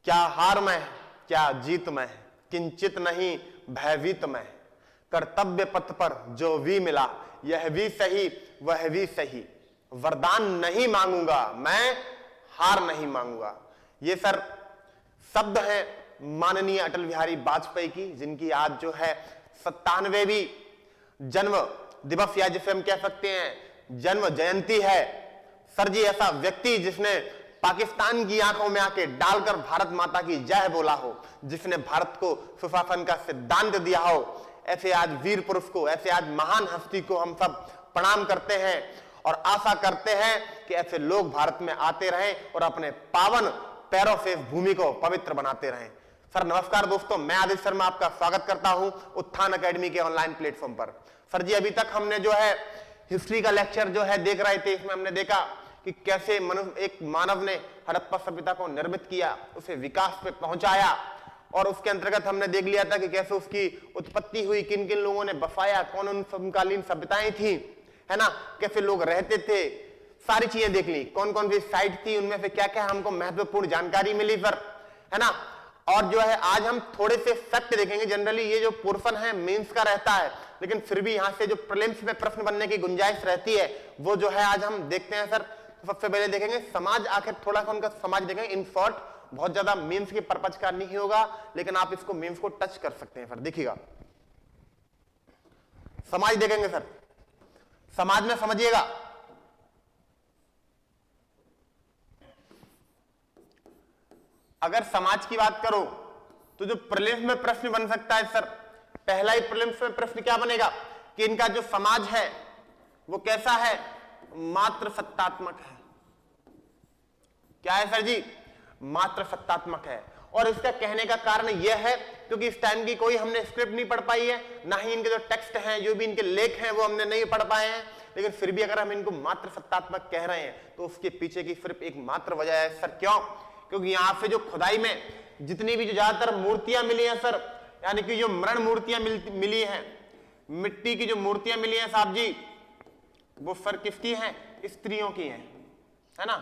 क्या हार में, क्या जीत में, किंचित नहीं भयभीत में, कर्तव्य पथ पर जो भी मिला, यह भी सही वह भी सही, वरदान नहीं मांगूंगा मैं, हार नहीं मांगूंगा। ये सर शब्द है माननीय अटल बिहारी वाजपेयी की, जिनकी आज जो है 97वीं जन्म दिवस या जिसे हम कह सकते हैं जन्म जयंती है। सर जी ऐसा व्यक्ति जिसने पाकिस्तान की आंखों में आके डालकर भारत माता की जय बोला हो, जिसने भारत को सुशासन का सिद्धांत दिया हो, ऐसे आज वीर पुरुष को, ऐसे आज महान हस्ती को हम सब प्रणाम करते हैं और आशा करते हैं कि ऐसे लोग भारत में आते रहें और अपने पावन पैरों से भूमि को पवित्र बनाते रहें। सर नमस्कार दोस्तों, मैं आदित्य शर्मा आपका स्वागत करता हूं उत्थान अकेडमी के ऑनलाइन प्लेटफॉर्म पर। सर जी अभी तक हमने जो है हिस्ट्री का लेक्चर जो है देख रहे थे, इसमें हमने देखा कि कैसे एक मानव ने हड़प्पा सभ्यता को निर्मित किया, उसे विकास पे पहुंचाया, और उसके अंतर्गत हमने देख लिया था कि कैसे उसकी उत्पत्ति हुई, किन किन लोगों ने बसाया, कौन उन समकालीन सभ्यताएं थी, है ना, कैसे लोग रहते थे, सारी चीजें देख ली, कौन कौन सी साइट थी, उनमें से क्या क्या हमको महत्वपूर्ण जानकारी मिली सर, है ना। और जो है आज हम थोड़े से फैक्ट देखेंगे। जनरली ये जो पोर्शन है मेंस का रहता है, लेकिन फिर भी यहां से जो प्रीलिम्स में प्रश्न बनने की गुंजाइश रहती है वो जो है आज हम देखते हैं सर। तो सबसे पहले देखेंगे समाज, आखिर थोड़ा सा उनका समाज देखेंगे इन शॉर्ट, बहुत ज्यादा मेंस के पर्पज का नहीं होगा, लेकिन आप इसको मेंस को टच कर सकते हैं सर। देखिएगा समाज देखेंगे सर, समाज में समझिएगा अगर समाज की बात करो तो जो प्रीलिम्स में प्रश्न बन सकता है सर, पहला ही प्रीलिम्स में प्रश्न क्या बनेगा कि इनका जो समाज है वो कैसा है, मात्र सत्तात्मक है। क्या है सर जी, मात्र सत्तात्मक है। और इसका कहने का कारण यह है क्योंकि इस टाइम की कोई हमने स्क्रिप्ट नहीं पढ़ पाई है, ना ही इनके जो टेक्स्ट हैं, जो भी इनके लेख हैं वो हमने नहीं पढ़ पाए हैं, लेकिन फिर भी अगर हम इनको मात्र सत्तात्मक कह रहे हैं तो उसके पीछे की सिर्फ एक मात्र वजह है सर। क्यों? क्योंकि यहां से जो खुदाई में जितनी भी जो ज्यादातर मूर्तियां मिली हैं सर, यानी कि जो मरण मूर्तियां मिली हैं, मिट्टी की जो मूर्तियां मिली हैं साहब जी, वो सर किसकी हैं, स्त्रियों की हैं, है ना,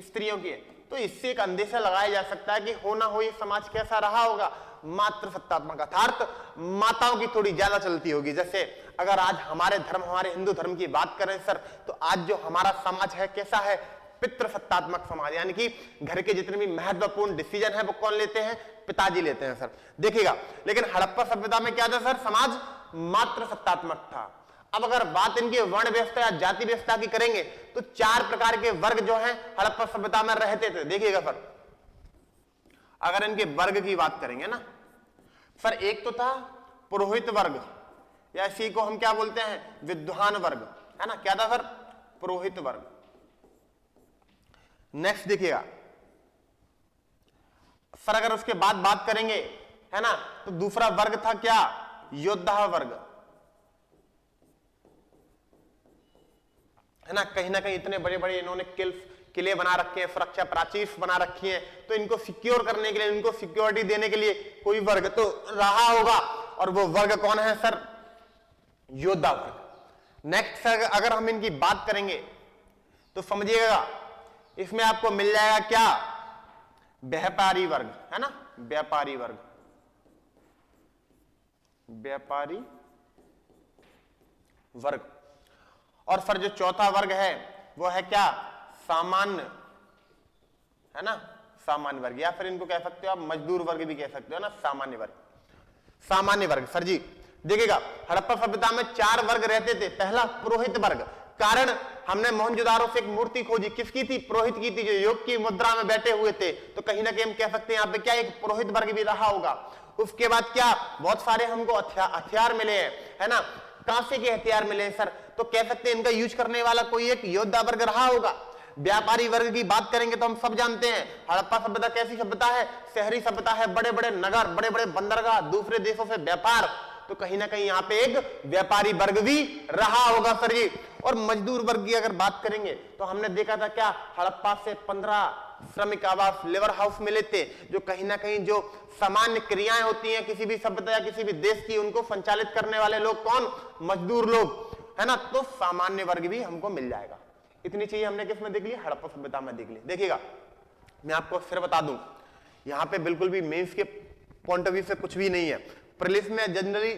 स्त्रियों की है। तो इससे एक अंदेशा लगाया जा सकता है कि हो ना हो ये समाज कैसा रहा होगा, मात्र सत्तात्मक, अर्थात माताओं की थोड़ी ज्यादा चलती होगी। जैसे अगर आज हमारे धर्म, हमारे हिंदू धर्म की बात करें सर, तो आज जो हमारा समाज है कैसा है, पितृ सत्तात्मक समाज, यानी कि घर के जितने भी महत्वपूर्ण डिसीजन है वो कौन लेते हैं, पिताजी लेते हैं सर। देखिएगा लेकिन हड़प्पा सभ्यता में क्या था सर, समाज मात्र सत्तात्मक था। अब अगर बात इनके वर्ण व्यवस्था या जाति व्यवस्था की करेंगे तो 4 प्रकार के वर्ग जो हैं हड़प्पा सभ्यता में रहते थे। देखिएगा सर, अगर इनके वर्ग की बात करेंगे ना सर, एक तो था पुरोहित वर्ग, या इसी को हम क्या बोलते हैं, विद्वान वर्ग, है ना। क्या था सर, पुरोहित वर्ग। नेक्स्ट देखिएगा सर, अगर उसके बाद बात करेंगे, है ना, तो दूसरा वर्ग था क्या, योद्धा वर्ग, है ना। कहीं ना कहीं इतने बड़े बड़े इन्होंने किले बना रखे हैं, सुरक्षा प्राचीर बना रखी है, तो इनको सिक्योर करने के लिए, इनको सिक्योरिटी देने के लिए कोई वर्ग तो रहा होगा, और वो वर्ग कौन है सर, योद्धा वर्ग। नेक्स्ट सर, अगर हम इनकी बात करेंगे तो समझिएगा इसमें आपको मिल जाएगा क्या, व्यापारी वर्ग, है ना, व्यापारी वर्ग, व्यापारी वर्ग। और सर जो चौथा वर्ग है वो है क्या, सामान्य, है ना, सामान्य वर्ग, या फिर इनको कह सकते हो आप मजदूर वर्ग भी कह सकते हो ना, सामान्य वर्ग। सामान्य वर्ग सर जी देखिएगा हड़प्पा सभ्यता में 4 वर्ग रहते थे। पहला पुरोहित वर्ग, कारण हमने मोहनजोदारो से एक मूर्ति खोजी, किसकी थी, पुरोहित की थी, जो योग की मुद्रा में बैठे हुए थे, तो कहीं ना कहीं हम कह सकते हैं यहाँ पे क्या एक पुरोहित वर्ग भी रहा होगा। उसके बाद क्या, बहुत सारे हमको हथियार मिले हैं, है ना, कांसे के हथियार मिले हैं सर, तो कह सकते हैं इनका यूज करने वाला कोई एक योद्धा वर्ग रहा होगा। व्यापारी वर्ग की बात करेंगे तो हम सब जानते हैं हड़प्पा सभ्यता कैसी सभ्यता है, शहरी सभ्यता है, बड़े बड़े नगर, बड़े बड़े बंदरगाह, दूसरे देशों से व्यापार, तो कहीं ना कहीं यहाँ पे एक व्यापारी वर्ग भी रहा होगा सर जी। और मजदूर वर्ग की अगर बात करेंगे तो हमने देखा था क्या, हड़प्पा से 15 श्रमिक आवास, लेबर हाउस मिले थे, जो कहीं ना कहीं जो सामान्य क्रियाएं होती हैं किसी भी सभ्यता या किसी भी देश की, उनको संचालित करने वाले लोग कौन, मजदूर लोग, है ना। तो सामान्य वर्ग भी हमको मिल जाएगा। इतनी चीजें हमने किस में देख ली, हड़प्पा सभ्यता में देख ली। देखिएगा मैं आपको फिर बता दूं, यहाँ पे बिल्कुल भी मेंस के पॉइंट ऑफ व्यू से कुछ भी नहीं है। प्रीलिम्स में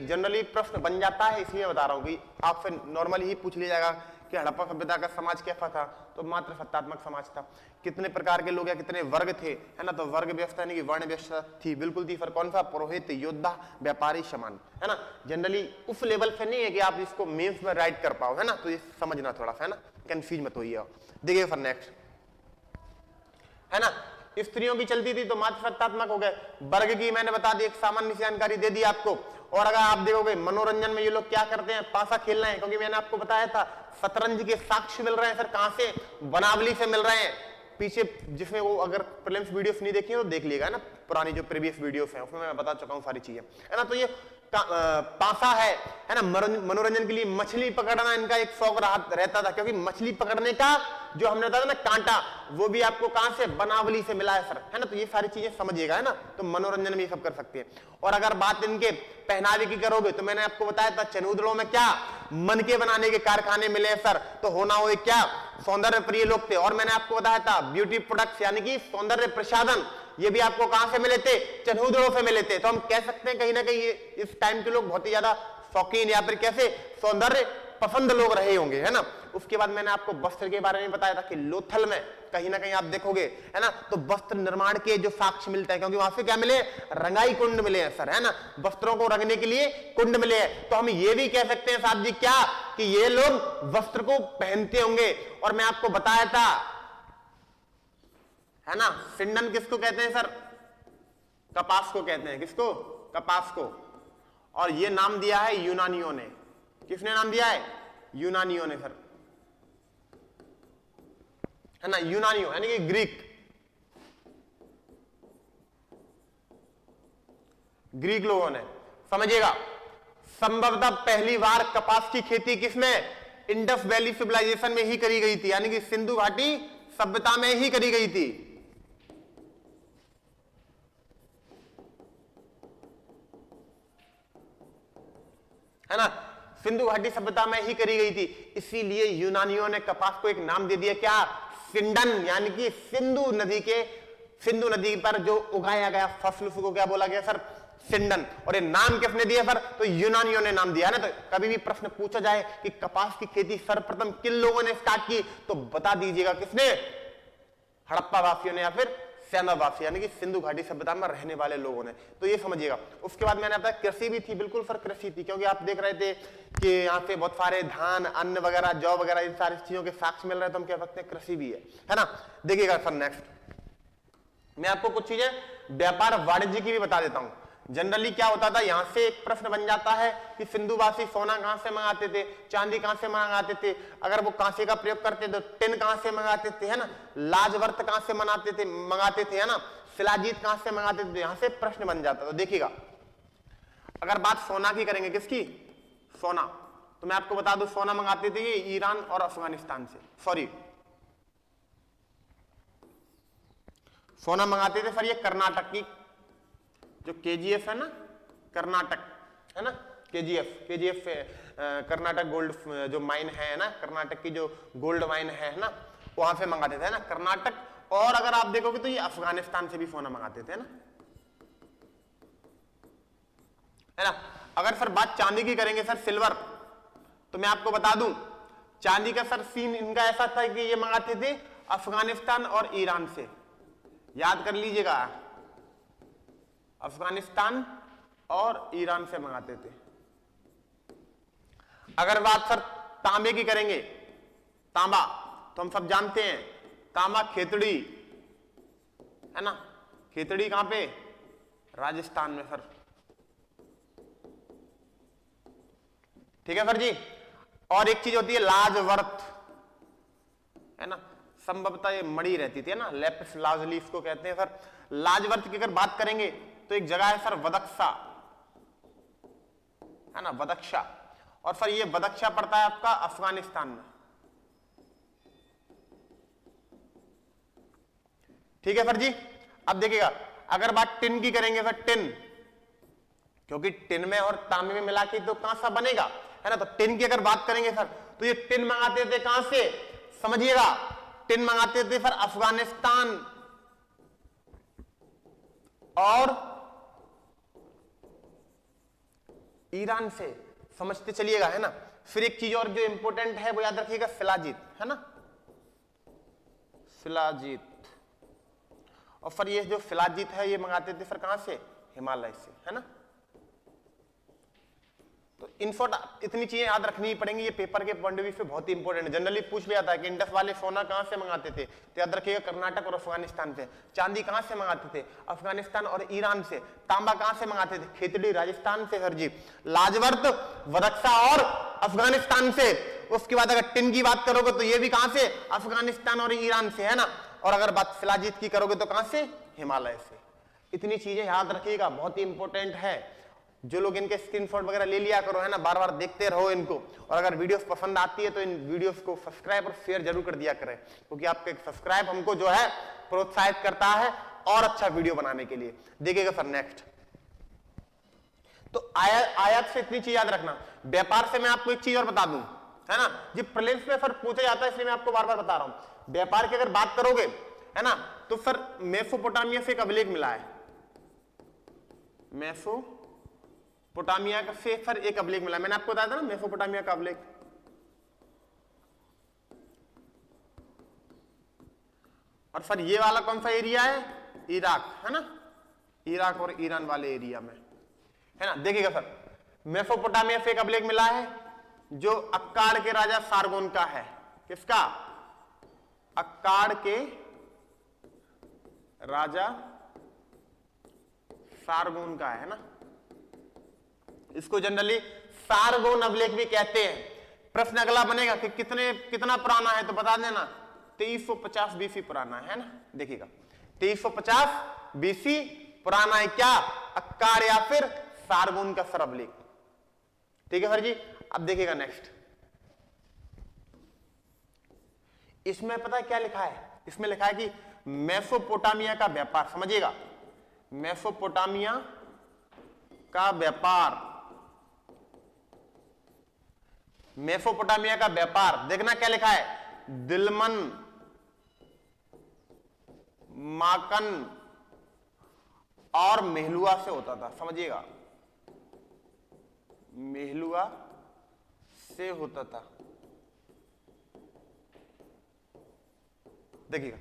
जनरली प्रश्न बन जाता है, इसलिए बता रहा हूँ कि आपसे नॉर्मली ही पूछ लिया जाएगा कि हड़प्पा सभ्यता का समाज कैसा था, तो मात्र सत्तात्मक समाज था। कितने प्रकार के लोग या कितने वर्ग थे, है ना, तो वर्ग व्यवस्था यानी कि वर्ण व्यवस्था थी, बिल्कुल थी। फिर कौन सा, पुरोहित, योद्धा, व्यापारी, समान, है ना। जनरली उस लेवल से नहीं है कि आप इसको मेंस में राइट कर पाओ, है ना, तो ये समझना थोड़ा सा, है ना, कंफ्यूज मत होइए। देखिए फिर नेक्स्ट, है ना, स्त्रियों की चलती थी तो मात्र सत्तात्मक हो गए। वर्ग की मैंने बता दी, एक सामान्य जानकारी दे दी आपको। और अगर आप देखोगे मनोरंजन में ये लोग क्या करते हैं, पासा खेल रहे हैं, क्योंकि मैंने आपको बताया था शतरंज के साक्ष्य मिल रहे हैं सर, कहां से, वनावली से मिल रहे हैं। पीछे जिसमें वो अगर प्रीलिम्स वीडियोस नहीं देखी तो देख लिएगा ना, पुरानी जो प्रीवियस वीडियोस हैं उसमें मैं बता चुका हूं सारी चीजें, है ना। तो ये पासा है ना, मनोरंजन के लिए मछली पकड़ना इनका एक शौक रहता था, क्योंकि मछली पकड़ने का जो हमने बताया ना कांटा, वो भी आपको कहां से, वनावली से मिला है सर, है ना। तो ये सारी चीजें समझिएगा, है ना, तो मनोरंजन में ये सब कर सकते हैं। और अगर बात इनके पहनावे की करोगे तो मैंने आपको बताया था चनूदड़ों में क्या, मन के बनाने के कारखाने मिले हैं सर, तो होना हो क्या, सौंदर्य प्रिय लोग थे। और मैंने आपको बताया था ब्यूटी प्रोडक्ट्स यानी कि सौंदर्य प्रसाधन, ये भी आपको कहां से मिले थे, चनूदड़ों से मिले थे। तो हम कह सकते हैं कहीं ना कहीं इस टाइम के लोग बहुत ही ज्यादा शौकीन या फिर कैसे सौंदर्य पसंद लोग रहे होंगे, है ना। उसके बाद मैंने आपको वस्त्र के बारे में बताया था कि लोथल में कहीं ना कहीं आप देखोगे, है ना, तो वस्त्र निर्माण के जो साक्ष्य मिलते हैं, क्योंकि वहां से क्या मिले, रंगाई कुंड मिले हैं सर, है ना, वस्त्रों को रंगने के लिए कुंड मिले हैं। तो हम ये भी कह सकते हैं साहब जी क्या, कि ये लोग वस्त्र को पहनते होंगे। और मैं आपको बताया था, है ना, सिंडन किसको कहते हैं सर, कपास को कहते हैं, किसको, कपास को। और ये नाम दिया है यूनानियों ने, किसने नाम दिया है, यूनानियों ने सर, है ना, यूनानियों यानी कि ग्रीक लोगों ने, समझिएगा। संभवतः पहली बार कपास की खेती किसमें, इंडस वैली सिविलाइजेशन में ही करी गई थी, यानी कि सिंधु घाटी सभ्यता में ही करी गई थी, है ना, सिंधु घाटी सभ्यता में ही करी गई थी। इसीलिए यूनानियों ने कपास को एक नाम दे दिया, क्या, सिंडन, यानी कि सिंधु नदी पर जो उगाया गया फसल को क्या बोला गया सर, सिंडन। और ये नाम किसने दिया सर, तो यूनानियों ने नाम दिया ना। तो कभी भी प्रश्न पूछा जाए कि कपास की खेती सर्वप्रथम किन लोगों ने स्टार्ट की, तो बता दीजिएगा किसने, हड़प्पा वासियों ने या फिर सैनावासी यानी कि सिंधु घाटी सभ्यता में रहने वाले लोगों ने। तो ये समझिएगा। उसके बाद मैंने बताया कृषि भी थी, बिल्कुल सर कृषि थी, क्योंकि आप देख रहे थे कि यहाँ पे बहुत सारे धान, अन्न वगैरह, जौ वगैरह, इन सारी चीजों के साक्ष्य मिल रहे हैं, तो हम कह सकते हैं कृषि भी है ना। देखिएगा सर नेक्स्ट मैं आपको कुछ चीजें व्यापार वाणिज्य की भी बता देता हूं। जनरली क्या होता था, यहां से एक प्रश्न बन जाता है कि सिंधुवासी सोना कहां से मंगाते थे, चांदी कहां से मंगाते थे, अगर वो कांसे का प्रयोग करते तो टिन कहां से मंगाते थे, है ना, लाजवर्त कहां से मंगाते थे, है ना, शिलाजीत कहां से मंगाते थे, यहां से प्रश्न बन जाता। तो देखिएगा अगर बात सोना की करेंगे, किसकी, सोना, तो मैं आपको बता दूं सोना मंगाते थे ये ईरान और अफगानिस्तान से, सॉरी सोना मंगाते थे सर ये कर्नाटक की जो केजीएफ है ना, कर्नाटक है ना, केजीएफ कर्नाटक गोल्ड जो माइन है ना, कर्नाटक की जो गोल्ड माइन है ना, वहां से मंगाते थे ना कर्नाटक। और अगर आप देखोगे तो ये अफगानिस्तान से भी सोना मंगाते थे ना, है ना। अगर सर बात चांदी की करेंगे सर, सिल्वर, तो मैं आपको बता दूं चांदी का सर सीन इनका ऐसा था कि ये मंगाते थे अफगानिस्तान और ईरान से, याद कर लीजिएगा, अफगानिस्तान और ईरान से मंगाते थे। अगर बात सर तांबे की करेंगे, तांबा तो हम सब जानते हैं, तांबा खेतड़ी है ना, खेतड़ी कहां पे, राजस्थान में सर, ठीक है सर जी। और एक चीज होती है लाजवर्त, है ना, संभवतः ये मड़ी रहती थी ना, लेपिस लाजुली इसको कहते हैं सर। लाजवर्त की अगर बात करेंगे तो एक जगह है सर बदख्शा, है ना, बदख्शा, और सर ये बदख्शा पड़ता है आपका अफगानिस्तान में, ठीक है सर जी। अब देखिएगा अगर बात टिन की करेंगे सर, टिन, क्योंकि टिन में और तांबे में मिला के तो कांसा बनेगा, है ना, तो टिन की अगर बात करेंगे सर तो ये टिन मंगाते थे कहां से, समझिएगा, टिन मंगाते थे सर अफगानिस्तान, और ईरान से, समझते चलिएगा, है ना। फिर एक चीज और जो इंपॉर्टेंट है वो याद रखिएगा, शिलाजीत, है ना, शिलाजीत। और फिर ये जो शिलाजीत है ये मंगाते थे फिर कहां से, हिमालय से, है ना। तो इतनी चीजें याद रखनी ही पड़ेंगी, ये पेपर के पॉइंट ऑफ व्यू से बहुत ही इंपॉर्टेंट है। जनरली पूछ लिया था कि इंडस वाले सोना कहां से मंगाते थे, तो याद रखिएगा कर्नाटक और अफगानिस्तान से। चांदी कहां से मंगाते थे, अफगानिस्तान और ईरान से। तांबा कहां से मंगाते थे, खेतड़ी राजस्थान से हर जी। लाजवर्त वदक्सा और अफगानिस्तान से। उसके बाद अगर टिन की बात करोगे तो ये भी कहां से, अफगानिस्तान और ईरान से, है ना। और अगर बात शिलाजीत की करोगे तो कहां से, हिमालय से। इतनी चीजें याद रखिएगा, बहुत ही इंपॉर्टेंट है। जो लोग इनके स्क्रीनशॉट वगैरह ले लिया करो, है ना, बार बार देखते रहो इनको। और अगर वीडियोस पसंद आती है तो इन वीडियोस को सब्सक्राइब और शेयर जरूर कर दिया करें, क्योंकि आपके सब्सक्राइब हमको जो है प्रोत्साहित करता है और अच्छा वीडियो बनाने के लिए। देखिएगा सर नेक्स्ट, तो आयात से इतनी चीज याद रखना। व्यापार से मैं आपको एक चीज और बता दूं, है ना, जी प्रीलिम्स में सर पूछा जाता है, इसलिए मैं आपको बार बार बता रहा हूं। व्यापार की अगर बात करोगे, है ना, तो सर मेसोपोटामिया से एक अभिलेख मिला है, मेसोपोटामिया से सर एक अभिलेख मिला। मैंने आपको बताया था ना मेसोपोटामिया का अभिलेख। और सर ये वाला कौन सा एरिया है, इराक, है ना, इराक और ईरान वाले एरिया में, है ना। देखिएगा सर, मेसोपोटामिया से एक अभिलेख मिला है जो अक्काड़ के राजा सारगोन का है। किसका, अक्काड़ के राजा सारगोन का है ना। इसको जनरली सारगोन अभिलेख भी कहते हैं। प्रश्न अगला बनेगा कि कितना पुराना है, तो बता देना 2350 बीसी पुराना है ना। देखिएगा 2350 बीसी पुराना है क्या, अक्काड़ या फिर सारगोन का सर अभिलेख। ठीक है सर जी। अब देखिएगा नेक्स्ट, इसमें पता है क्या लिखा है, इसमें लिखा है कि मेसोपोटामिया का व्यापार, समझिएगा, मेसोपोटामिया का व्यापार, मेसोपोटामिया का व्यापार, देखना क्या लिखा है, दिलमन, माकन और मेहलुआ से होता था। समझिएगा, मेहलुआ से होता था। देखिएगा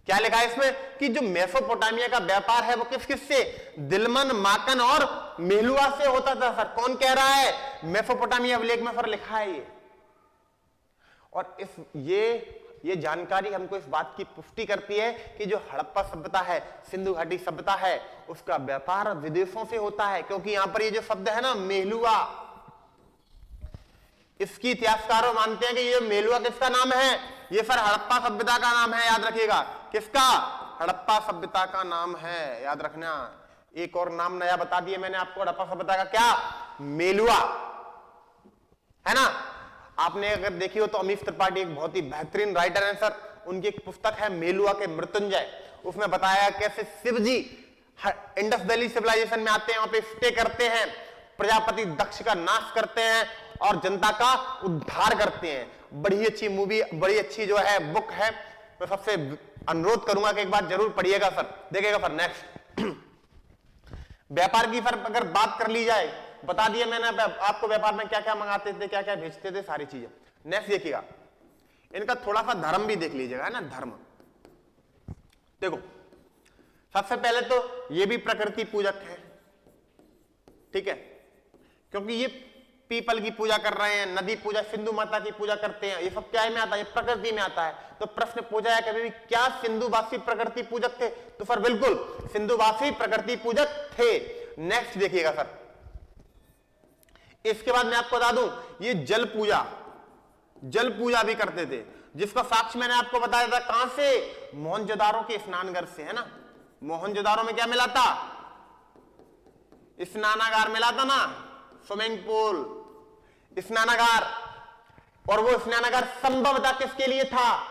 क्या लिखा है इसमें कि जो मेसोपोटामिया का व्यापार है वो किस किस से, दिलमन, माकन और मेहलुआ से होता था। सर कौन कह रहा है, मेसोपोटामिया अभिलेख में सर लिखा है ये। और ये जानकारी हमको इस बात की पुष्टि करती है कि जो हड़प्पा सभ्यता है, सिंधु घाटी सभ्यता है, उसका व्यापार विदेशों से होता है। क्योंकि यहां पर ये जो शब्द है ना मेहलुआ, इसकी इतिहासकारों मानते हैं कि ये मेहलुआ किसका नाम है, ये सर हड़प्पा सभ्यता का नाम है। याद रखिएगा, किसका, हड़प्पा सभ्यता का नाम है, याद रखना। एक और नाम नया बता दिया मैंने आपको हड़प्पा सभ्यता का, क्या, मेलुआ, है ना। आपने अगर देखी हो तो अमीश त्रिपाठी एक बहुत ही बेहतरीन राइटर हैं सर, उनकी एक पुस्तक है मेलुआ के मृत्युंजय। उसमें बताया कैसे शिव जी इंडस वैली सिविलाइजेशन में आते हैं, वहां पे स्टे करते हैं, प्रजापति दक्ष का नाश करते हैं और जनता का उद्धार करते हैं। बड़ी अच्छी मूवी, बड़ी अच्छी जो है बुक है। मैं सबसे अनुरोध करूंगा कि एक बार जरूर पढ़िएगा सर। देखिएगा सर नेक्स्ट, व्यापार की सर अगर बात कर ली जाए, बता दिया मैंने आपको व्यापार में क्या क्या मंगाते थे, क्या क्या भेजते थे, सारी चीजें। नेक्स्ट देखिएगा, इनका थोड़ा सा धर्म भी देख लीजिएगा, है ना, धर्म। देखो सबसे पहले तो ये भी प्रकृति पूजक है, ठीक है, क्योंकि ये पीपल की पूजा कर रहे हैं, नदी पूजा, सिंधु माता की पूजा करते हैं। ये सब क्या में आता है, ये प्रकृति में आता है। तो प्रश्न पूछा है कभी भी, क्या सिंधुवासी प्रकृति पूजक थे, तो सर बिल्कुल सिंधुवासी प्रकृति पूजक थे। नेक्स्ट देखिएगा सर, इसके बाद मैं आपको बता दूं, ये जल पूजा भी करते थे, जिसका साक्ष्य मैंने आपको बताया था कहां से, मोहनजोदारो के स्नानघर से, है ना। मोहनजोदारो में क्या मिला था, स्नानागार मिला था ना, स्विमिंग पूल, स्नानागार। और वो स्नानागार संभवतः किसके लिए था,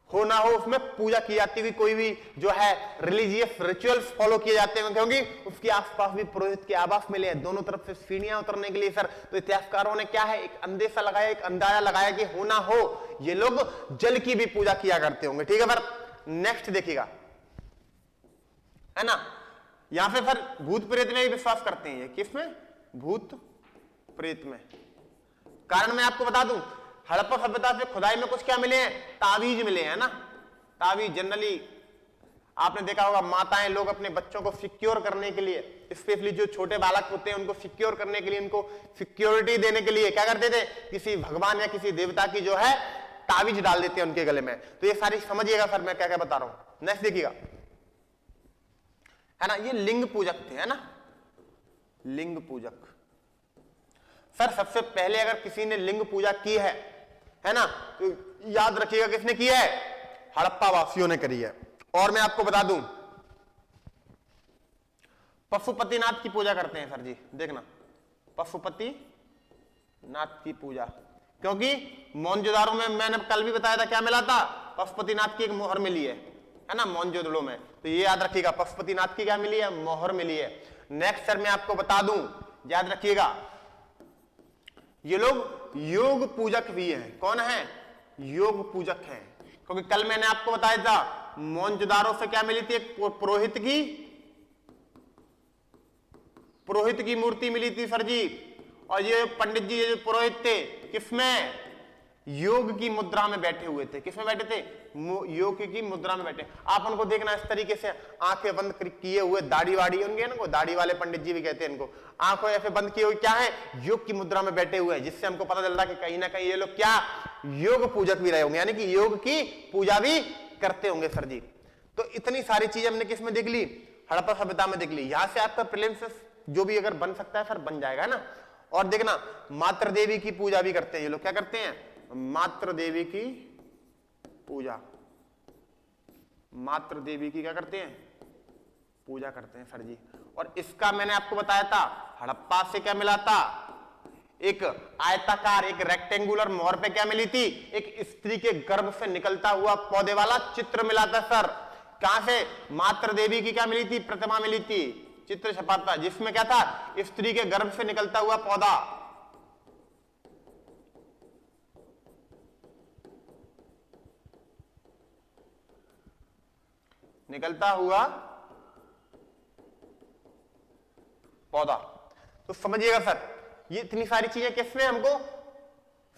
हो ना हो उसमें पूजा की जाती हुई, कोई भी जो है रिलीजियस रिचुअल्स फॉलो किए जाते हैं, क्योंकि उसके आसपास भी पुरोहित के आवास मिले हैं, दोनों तरफ से सीढ़ियां उतरने के लिए सर। तो इतिहासकारों ने क्या है, एक अंदेशा लगाया, एक अंदाजा लगाया कि हो ना हो ये लोग जल की भी पूजा किया करते होंगे। ठीक है सर, नेक्स्ट देखिएगा, है ना, यहां पे फिर भूत प्रेत में भी विश्वास करते हैं। ये किसमें? भूत प्रेत में। कारण मैं आपको बता दूं, हड़प्पा सभ्यता से खुदाई में कुछ क्या मिले हैं? ताबीज मिले हैं ना। ताबीज जनरली आपने देखा होगा, माताएं लोग अपने बच्चों को सिक्योर करने के लिए, स्पेशली जो छोटे बालक होते हैं उनको सिक्योर करने के लिए, उनको सिक्योरिटी देने के लिए क्या करते थे? किसी भगवान या किसी देवता की जो है ताबीज डाल देते हैं उनके गले में। तो ये सारी समझिएगा सर मैं क्या क्या बता रहा हूं। नेक्स्ट देखिएगा, है ना, ये लिंग पूजक थे, है ना, लिंग पूजक। सर सबसे पहले अगर किसी ने लिंग पूजा की है ना, तो याद रखिएगा किसने की है? हड़प्पा वासियों ने करी है। और मैं आपको बता दूं, पशुपतिनाथ की पूजा करते हैं सर जी, देखना, पशुपतिनाथ की पूजा, क्योंकि मोहनजोदारो में मैंने कल भी बताया था क्या मिला था? पशुपतिनाथ की एक मोहर मिली है ना, मोहनजोदड़ो में। तो ये याद रखिएगा, पशुपतिनाथ की क्या मिली है? मोहर मिली है। नेक्स्ट सर मैं आपको बता दूं, याद रखिएगा, ये लोग योग पूजक भी हैं। कौन है? योग पूजक हैं। क्योंकि कल मैंने आपको बताया था मोहनजोदारो से क्या मिली थी? एक पुरोहित की मूर्ति मिली थी सर जी। और ये पंडित जी, ये जो पुरोहित थे, किसमें? योग की मुद्रा में बैठे हुए थे। किसमें बैठे थे? योग की मुद्रा में बैठे। आप उनको देखना इस तरीके से, आंखें बंद किए हुए, दाढ़ी वाड़ी उनके ना, दाढ़ी वाले पंडित जी भी कहते हैं इनको, आंखों ऐसे बंद किए हुए, क्या है? योग की मुद्रा में बैठे हुए हैं, जिससे हमको पता चल रहा है कि कहीं ना कहीं ये लोग क्या योग पूजक भी रहे होंगे, यानी कि योग की पूजा भी करते होंगे सर जी। तो इतनी सारी चीजें हमने किसमें देख ली? हड़प्पा सभ्यता में देख ली। यहां से आपका प्रीलिम्स जो भी अगर बन सकता है सर बन जाएगा ना। और देखना, मातृ देवी की पूजा भी करते हैं ये लोग। क्या करते हैं? मातृ देवी की पूजा, मातृ देवी की क्या करते हैं? पूजा करते हैं सर जी। और इसका मैंने आपको बताया था, हड़प्पा से क्या मिला था? एक आयताकार, एक रेक्टेंगुलर मोहर पे क्या मिली थी? एक स्त्री के गर्भ से निकलता हुआ पौधे वाला चित्र मिला था सर। कहां से? मातृ देवी की क्या मिली थी? प्रतिमा मिली थी, चित्र छपा था, जिसमें क्या था? स्त्री के गर्भ से निकलता हुआ पौधा। निकलता हुआ पौधा। तो समझिएगा सर, ये इतनी सारी चीजें किसमें हमको?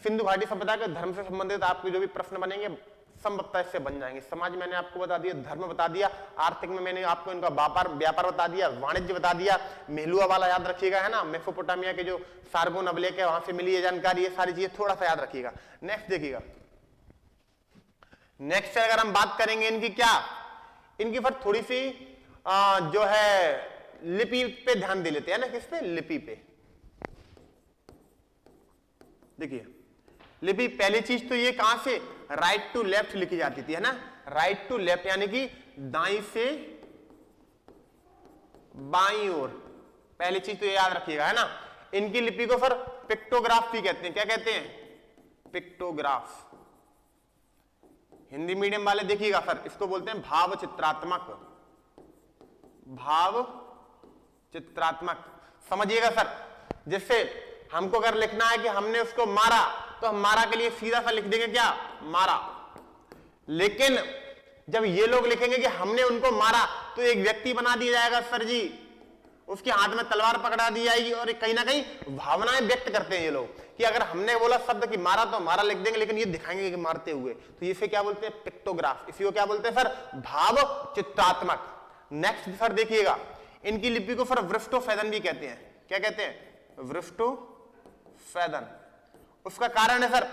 सिंधु घाटी सभ्यता के धर्म से संबंधित आपके जो भी प्रश्न बनेंगे संभवतः इससे बन जाएंगे। समाज मैंने आपको बता दिया, धर्म बता दिया, आर्थिक में मैंने आपको इनका व्यापार बता दिया, वाणिज्य बता दिया, मेहलुआ वाला याद रखिएगा, है ना, मेसोपोटामिया के जो सार्गोन अभिलेख है वहां से मिली है जानकारी। ये सारी चीजें थोड़ा सा याद रखिएगा। नेक्स्ट देखिएगा, नेक्स्ट अगर हम बात करेंगे इनकी क्या, इनकी फिर थोड़ी सी जो है लिपि पे ध्यान दे लेते हैं ना। किस पे? लिपि पे। देखिए लिपि, पहली चीज तो ये कहां से? राइट टू लेफ्ट लिखी जाती थी, है ना, राइट टू लेफ्ट, यानी कि दाई से बाईं ओर। पहली चीज तो ये याद रखिएगा, है ना। इनकी लिपि को फिर पिक्टोग्राफ भी कहते हैं। क्या कहते हैं? पिक्टोग्राफ। हिंदी मीडियम वाले देखिएगा सर, इसको बोलते हैं भाव चित्रात्मक, भाव चित्रात्मक। समझिएगा सर, जिससे हमको अगर लिखना है कि हमने उसको मारा, तो हम मारा के लिए सीधा सा लिख देंगे क्या? मारा। लेकिन जब ये लोग लिखेंगे कि हमने उनको मारा, तो एक व्यक्ति बना दिया जाएगा सर जी, उसके हाथ में तलवार पकड़ा दी जाएगी, और कहीं ना कहीं भावनाएं व्यक्त करते हैं ये लोग कि अगर हमने बोला शब्द कि मारा तो मारा लिख देंगे, लेकिन ये दिखाएंगे कि मारते हुए। तो इसे क्या बोलते हैं? पिक्टोग्राफ। इसी को क्या बोलते हैं सर? भाव चित्रात्मक। नेक्स्ट सर देखिएगा, इनकी लिपि को सर वृष्टोफेदन भी कहते हैं। क्या कहते हैं? वृष्टोफेदन। उसका कारण है सर,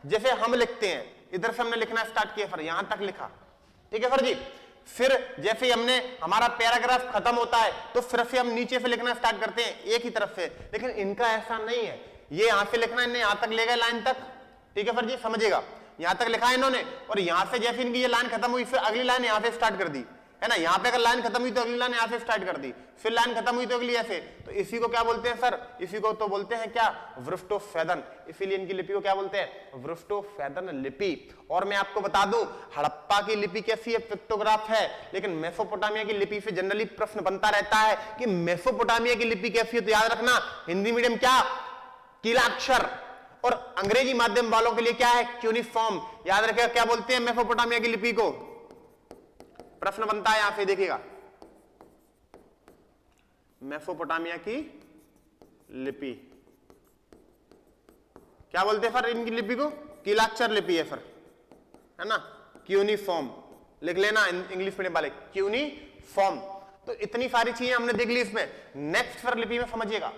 जैसे हम लिखते हैं, इधर से हमने लिखना स्टार्ट किया सर, यहां तक लिखा, ठीक है सर जी, फिर जैसे हमने हमारा पैराग्राफ खत्म होता है तो फिर से हम नीचे से लिखना स्टार्ट करते हैं एक ही तरफ से। लेकिन इनका ऐसा नहीं है, ये यहां से लिखना, इन्हें यहां तक ले गए लाइन तक, ठीक है सर जी, समझिएगा, यहां तक लिखा है इन्होंने, और यहां से जैसे इनकी ये लाइन खत्म हुई फिर अगली लाइन यहां से स्टार्ट कर दी, है ना। यहां पे अगर लाइन खत्म हुई तो अगली लाइन यहां से स्टार्ट कर दी, फिर लाइन खत्म हुई तो अगली ऐसे। तो इसी को क्या बोलते हैं सर? इसी को तो बोलते हैं क्या? वृष्टोफेदन। इसीलिए इनकी लिपि को क्या बोलते हैं? वृष्टोफेदन लिपि। और मैं आपको बता दूं, हड़प्पा की लिपि कैसी है? पिक्टोग्राफ है। लेकिन मेसोपोटामिया की लिपि से जनरली प्रश्न बनता रहता है कि मेसोपोटामिया की लिपि कैसी है, तो याद रखना हिंदी मीडियम क्या? कीलाक्षर। और अंग्रेजी माध्यम वालों के लिए क्या है? क्यूनिफॉर्म। याद रखिएगा क्या बोलते हैं मेसोपोटामिया की लिपि को, प्रश्न बनता है यहां से, देखिएगा मेसोपोटामिया की लिपि। क्या बोलते हैं सर इनकी लिपि को? कीलाक्षर लिपि है सर, है ना, क्यूनिफॉर्म लिख लेना इंग्लिश मीडियम वाले, क्यूनिफॉर्म। तो इतनी सारी चीजें हमने देख ली इसमें। नेक्स्ट सर लिपि में समझिएगा,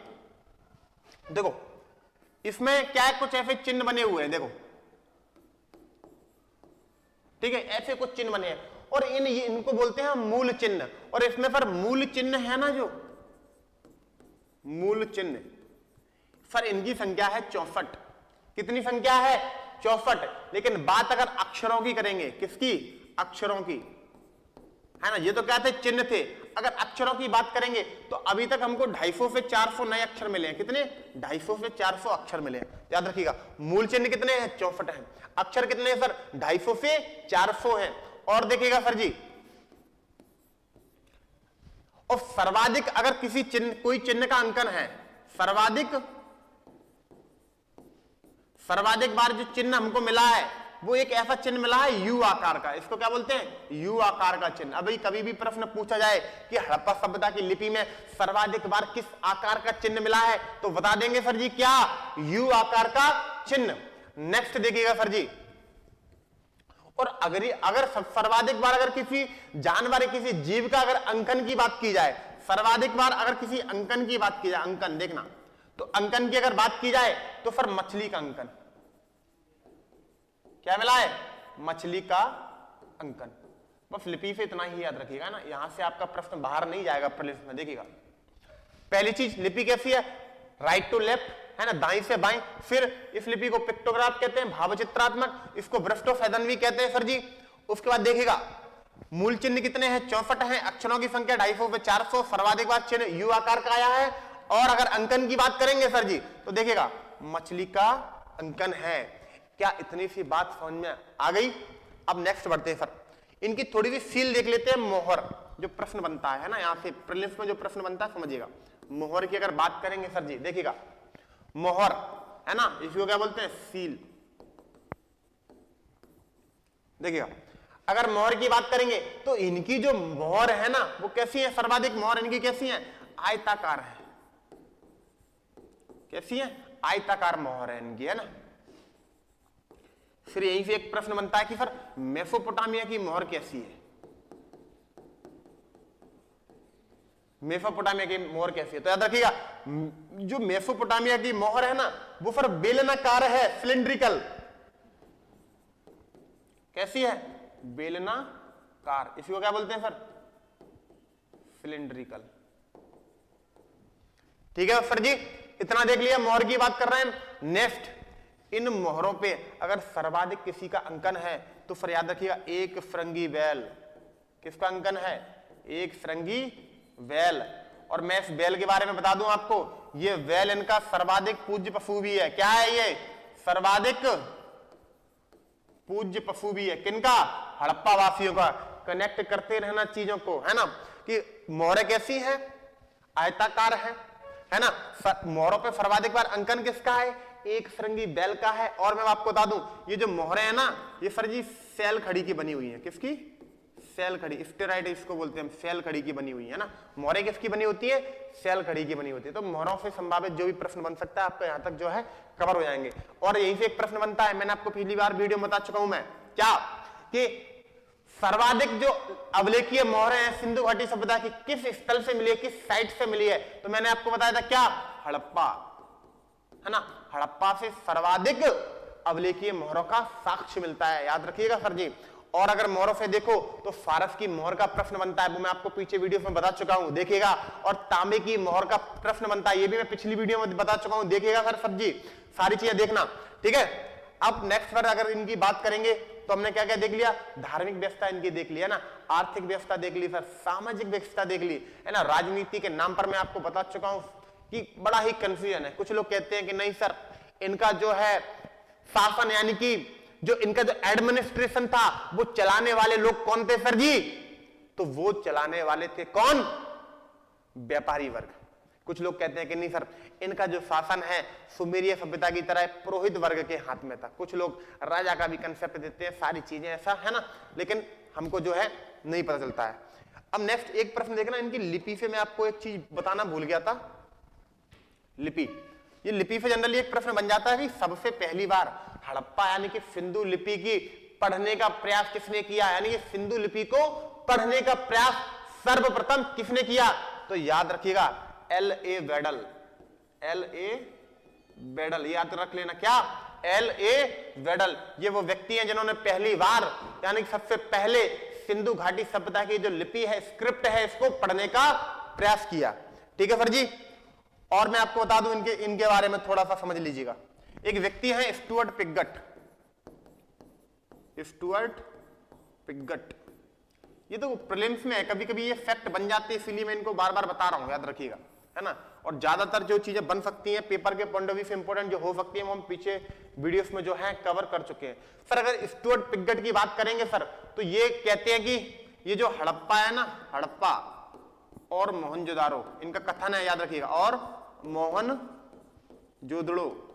देखो इसमें क्या है, कुछ ऐसे चिन्ह बने हुए हैं, देखो ठीक है, ऐसे कुछ चिन्ह बने हैं और इनको बोलते हैं मूल चिन्ह। और इसमें पर मूल चिन्ह है ना, जो मूल चिन्ह सर इनकी संख्या है 64। कितनी संख्या है? 64। लेकिन बात अगर अक्षरों की करेंगे, किसकी? अक्षरों की, है ना, ये तो क्या थे? चिन्ह थे। अगर अक्षरों की बात करेंगे तो अभी तक हमको 250 से 400 नए अक्षर मिले हैं। कितने? 250 से 400 अक्षर मिले हैं। याद रखिएगा, मूल चिन्ह कितने हैं? 64 हैं। अक्षर कितने हैं सर? 250 से 400 हैं। और देखिएगा सर जी, और सर्वाधिक अगर किसी चिन्ह, कोई चिन्ह का अंकन है, सर्वाधिक बार जो चिन्ह हमको मिला है वो एक ऐसा चिन्ह मिला है यू आकार का। इसको क्या बोलते हैं? यू आकार का चिन्ह। अभी कभी भी प्रश्न पूछा जाए कि हड़प्पा सभ्यता की लिपि में सर्वाधिक बार किस आकार का चिन्ह मिला है, तो बता देंगे सर जी क्या? यू आकार का चिन्ह। नेक्स्ट देखिएगा सर जी, और अगर सर्वाधिक बार अगर किसी जानवर, किसी जीव का अगर अंकन की बात की जाए, सर्वाधिक बार अगर किसी अंकन की बात की जाए, अंकन देखना, तो अंकन की अगर बात की जाए तो फिर मछली का अंकन। क्या मिला है? मछली का अंकन। बस लिपि से इतना ही याद रखिएगा ना, यहां से आपका प्रश्न बाहर नहीं जाएगा प्रीलिम्स में। देखिएगा पहली चीज, लिपि कैसी है? राइट टू लेफ्ट, है ना, दाएं से बाएं। फिर इस लिपि को पिक्टोग्राफ कहते हैं, भावचित्रात्मक, इसको वृष्टोफेदन भी कहते हैं सर जी। उसके बाद देखिएगा मूल चिन्ह कितने हैं? 64 हैं। अक्षरों की संख्या 250 से 400। सर्वाधिक बार चिन्ह यू आकार का आया है। और अगर अंकन की बात करेंगे सर जी, तो देखिएगा मछली का अंकन है। क्या इतनी सी बात समझ में आ गई? अब नेक्स्ट बढ़ते हैं सर, इनकी थोड़ी सी सील देख लेते हैं। मोहर जो प्रश्न बनता है ना, यहां से प्रीलिम्स में जो प्रश्न बनता है समझिएगा। मोहर की अगर बात करेंगे सर जी, देखिएगा मोहर, है ना, इसको क्या बोलते हैं? सील। देखिएगा अगर मोहर की बात करेंगे तो इनकी जो मोहर है ना, वो कैसी है? सर्वाधिक मोहर इनकी कैसी है? आयताकार है। कैसी है? आयताकार मोहर है इनकी, है ना। फिर यहीं से एक प्रश्न बनता है कि सर मेसोपोटामिया की मोहर कैसी है? मेसोपोटामिया की मोहर कैसी है? तो याद रखिएगा, जो मेसोपोटामिया की मोहर है ना, वो फिर बेलनाकार है, सिलिंड्रिकल। कैसी है? बेलनाकार। इसको क्या बोलते हैं सर? सिलिंड्रिकल। ठीक है सर जी, इतना देख लिया, मोहर की बात कर रहे हैं। नेक्स्ट, इन मोहरों पे अगर सर्वाधिक किसी का अंकन है तो फिर याद रखिएगा एक फिरंगी बैल। किसका अंकन है? एक फिरंगी बैल। और मैं इस बैल के बारे में बता दूं आपको, ये बैल इनका सर्वाधिक पूज्य पशु भी है। क्या है ये? सर्वाधिक पूज्य पशु भी है। किनका? हड़प्पा वासियों का। कनेक्ट करते रहना चीजों को, है ना, कि मोहरें कैसी है? आयताकार है ना। मोहरों पे सर्वाधिक बार अंकन किसका है? एक फिरंगी बैल का है। और मैं आपको बता दूं, ये जो मोहरें हैं ना, ये सर जी सेल खड़ी की बनी हुई है। किसकी? सेल खड़ी, स्टेराइड इसको बोलते हैं हम, सेल खड़ी की बनी हुई है ना। मोहरें किसकी बनी होती है? सेल खड़ी की बनी होती है। तो मोहरों से संभावित जो भी प्रश्न बन सकता है आपका यहां तक जो है कवर हो जाएंगे। और यहीं से एक प्रश्न बनता है, मैंने आपको पिछली बार वीडियो में बता चुका हूं मैं, क्या कि सर्वाधिक जो अवलेखीय मोहरें हैं सिंधु घाटी सभ्यता की किस स्थल से मिली है, किस साइट से मिली है? तो मैंने आपको बताया था क्या? हड़प्पा, है ना। हड़प्पा से सर्वाधिक अवलेखीय मोहरों का साक्ष्य मिलता है, याद रखिएगा सर जी। और अगर मोहरों से देखो तो फारस की मोहर का प्रश्न बनता है, वो मैं आपको पीछे वीडियो में बता चुका हूं, देखिएगा। और तांबे की मोहर का प्रश्न बनता है, ये भी मैं पिछली वीडियो में बता चुका हूं, देखिएगा सर जी, सारी चीजें देखना, ठीक है। अब नेक्स्ट पर अगर इनकी बात करेंगे तो हमने क्या क्या देख लिया? धार्मिक व्यवस्था इनकी देख लिया ना, आर्थिक व्यवस्था देख ली, सर सामाजिक व्यवस्था देख ली, है ना। राजनीति के नाम पर मैं आपको बता चुका हूं कि बड़ा ही कंफ्यूजन है। कुछ लोग कहते हैं कि नहीं सर, इनका जो है शासन, यानी कि जो इनका जो एडमिनिस्ट्रेशन था, वो चलाने वाले लोग कौन थे सर जी? तो वो चलाने वाले थे कौन? व्यापारी वर्ग। कुछ लोग कहते हैं कि नहीं सर, इनका जो शासन है सुमेरिय सभ्यता की तरह पुरोहित वर्ग के हाथ में था। कुछ लोग राजा का भी कंसेप्ट देते हैं, सारी चीजें ऐसा है ना, लेकिन हमको जो है नहीं पता चलता है। अब नेक्स्ट एक प्रश्न देखना, इनकी लिपि से मैं आपको एक चीज बताना भूल गया था। लिपि, ये लिपि से जनरली एक प्रश्न बन जाता है कि सबसे पहली बार हड़प्पा यानी कि सिंधु लिपि की पढ़ने का प्रयास किसने किया, यानी कि सिंधु लिपि को पढ़ने का प्रयास सर्वप्रथम किसने किया? तो याद रखिएगा L.A. बेडल, L.A. बेडल, याद रख लेना। क्या? L.A. बेडल। ये वो व्यक्ति हैं जिन्होंने पहली बार यानी कि सबसे पहले सिंधु घाटी सभ्यता की जो लिपि है, स्क्रिप्ट है, इसको पढ़ने का प्रयास किया। ठीक है सर जी। और मैं आपको बता दूं इनके बारे में थोड़ा सा समझ लीजिएगा। एक व्यक्ति है स्टुअर्ट पिगट, स्टुअर्ट पिगट। ये तो प्रीलिम्स में है, कभी कभी ये फैक्ट बन जाते हैं, इसीलिए मैं इनको बार बार बता रहा हूं, याद रखिएगा, है ना। और ज्यादातर जो चीजें बन सकती हैं पेपर के पॉइंट ऑफ व्यू से इंपॉर्टेंट जो हो सकती है वो हम पीछे वीडियोस में जो है कवर कर चुके हैं। सर अगर स्टुअर्ट पिगट की बात करेंगे सर, तो ये कहते हैं कि ये जो हड़प्पा है ना, हड़प्पा और मोहनजोदारो, इनका कथन है, याद रखिएगा, और मोहनजोदड़ो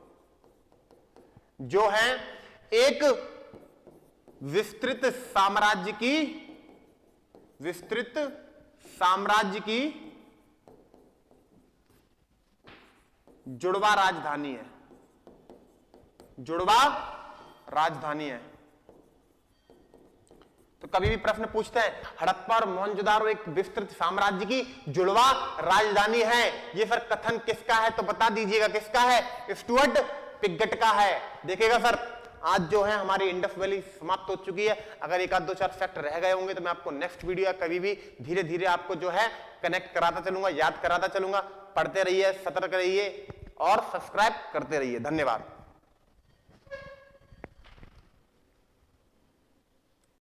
जो है एक विस्तृत साम्राज्य की जुड़वा राजधानी है, जुड़वा राजधानी है। तो कभी भी प्रश्न पूछते हैं हड़प्पा और मोहनजोदारो एक विस्तृत साम्राज्य की जुड़वा राजधानी है, ये सर कथन किसका है? तो बता दीजिएगा किसका है? स्टुअर्ट पिगट का है। देखिएगा सर आज जो है हमारी इंडस वैली समाप्त हो चुकी है। अगर एक आध दो चार फैक्ट रह गए होंगे तो मैं आपको नेक्स्ट वीडियो या कभी भी धीरे धीरे आपको जो है कनेक्ट कराता चलूंगा, याद कराता चलूंगा। पढ़ते रहिए, सतर्क रहिए और सब्सक्राइब करते रहिए। धन्यवाद।